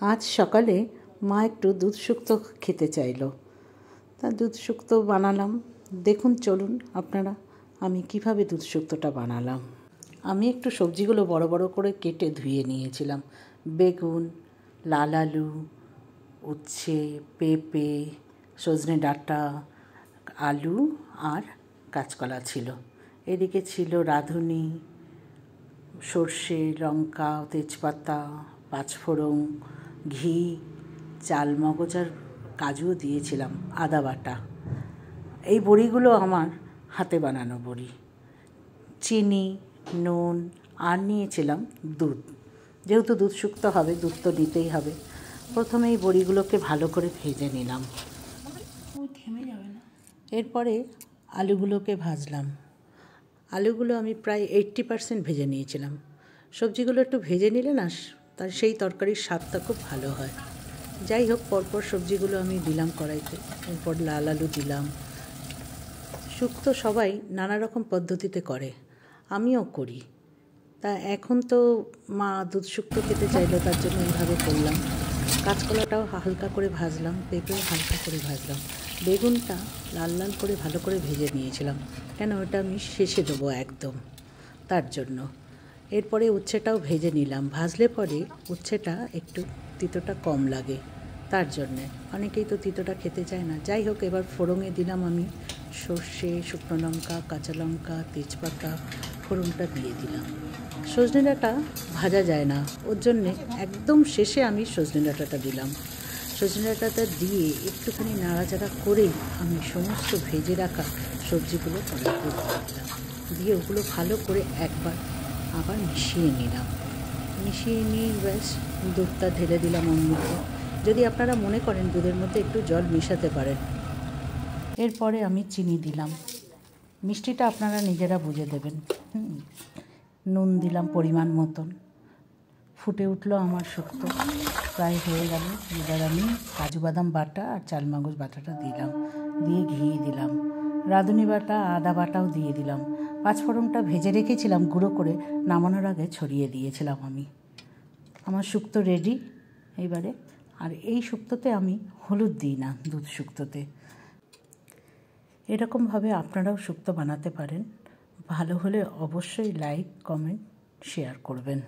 আজ সকালে মা একটু দুধ শুক্তো খেতে চাইলো, তা দুধ শুক্তো বানালাম। দেখুন চলুন আপনারা আমি কিভাবে দুধ শুক্তোটা বানালাম। আমি একটু সবজিগুলো বড় বড় করে কেটে ধুয়ে নিয়েছিলাম। বেগুন, লাল আলু, উচ্ছে, পেঁপে, সজনে ডাঁটা, আলু আর কাঁচকলা ছিল। এদিকে ছিল রাঁধুনি, সর্ষে, লঙ্কা, তেজপাতা, পাঁচফোড়ন, ঘি, চালমগজ আর কাজুও দিয়েছিলাম, আদা বাটা। এই বড়িগুলো আমার হাতে বানানো বড়ি। চিনি, নুন আর নিয়েছিলাম দুধ। যেহেতু দুধ শুক্তো হবে, দুধ তো নিতেই হবে। প্রথমে এই বড়িগুলোকে ভালো করে ভেজে নিলাম। এরপরে আলুগুলোকে ভাজলাম। আলুগুলো আমি প্রায় 80% ভেজে নিয়েছিলাম। সবজিগুলো একটু ভেজে নিলে না তার সেই তরকারির স্বাদটা খুব ভালো হয়। যাই হোক, পরপর সবজিগুলো আমি দিলাম কড়াইতে। এরপর লাল আলু দিলাম। শুক্তো সবাই নানা রকম পদ্ধতিতে করে, আমিও করি। তা এখন তো মা দুধ শুক্তো খেতে চাইলো, তার জন্য এইভাবে করলাম। কাঁচকলাটাও হালকা করে ভাজলাম, পেঁপেও হালকা করে ভাজলাম। বেগুনটা লাল লাল করে ভালো করে ভেজে নিয়েছিলাম, কেন ওটা আমি শেষে দেবো একদম, তার জন্য। এরপরে উচ্ছেটাও ভেজে নিলাম। ভাজলে পরে উচ্ছেটা একটু তিতোটা কম লাগে, তার জন্যে। অনেকেই তো তিতোটা খেতে চায় না। যাই হোক, এবার ফোড়নে দিলাম আমি সর্ষে, শুকনো লঙ্কা, কাঁচা লঙ্কা, তেজপাতা, ফোড়নটা দিয়ে দিলাম। সজনে ডাঁটা ভাজা যায় না, ওর জন্যে একদম শেষে আমি সজনে ডাঁটাটা দিলাম। সজনে ডাঁটাটা দিয়ে একটুখানি নাড়াচাড়া করেই আমি সমস্ত ভেজে রাখা সবজিগুলো কড়াইতে দিয়ে দিলাম। দিয়ে ওগুলো ভালো করে একবার আবার মিশিয়ে নিলাম। মিশিয়ে নিয়ে ব্যাস দুধটা ঢেলে দিলাম ওর মধ্যে। যদি আপনারা মনে করেন দুধের মধ্যে একটু জল মেশাতে পারেন। এরপরে আমি চিনি দিলাম। মিষ্টিটা আপনারা নিজেরা বুঝে দেবেন। নুন দিলাম পরিমাণ মতন। ফুটে উঠলো আমার শুক্তো, প্রায় হয়ে গেল। এবার আমি কাজু বাদাম বাটা আর চালমগজ বাটাটা দিলাম, দিয়ে ঘি দিলাম, রাঁধুনি বাটা, আদা বাটাও দিয়ে দিলাম। পাঁচফোড়নটা ভেজে রেখেছিলাম গুঁড়ো করে, নামানোর আগে ছড়িয়ে দিয়েছিলাম আমি। আমার শুক্তো রেডি এইবারে। আর এই শুক্তোতে আমি হলুদ দিই না, দুধ শুক্তোতে। এরকমভাবে আপনারাও শুক্তো বানাতে পারেন। ভালো হলে অবশ্যই লাইক, কমেন্ট, শেয়ার করবেন।